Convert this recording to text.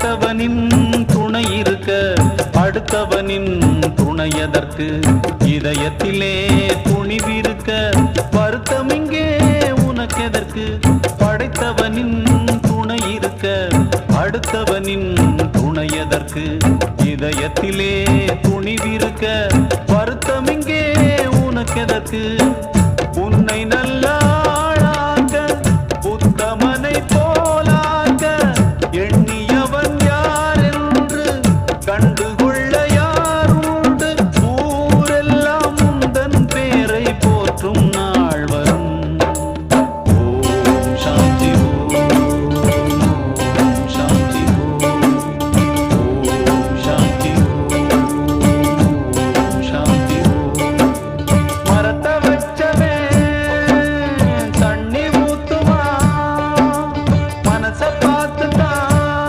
படைத்தவனின் துணை இருக்க அடுத்தவனின் துணை எதற்கு? இதயத்திலே துணிவிருக்க வருத்தம் இங்கே உனக்கெதற்கு? படைத்தவனின் துணை இருக்க அடுத்தவனின் துணை எதற்கு? இதயத்திலே துணிவிருக்க வருத்தம் இங்கே உனக்கெதற்கு? உன்னை நல்ல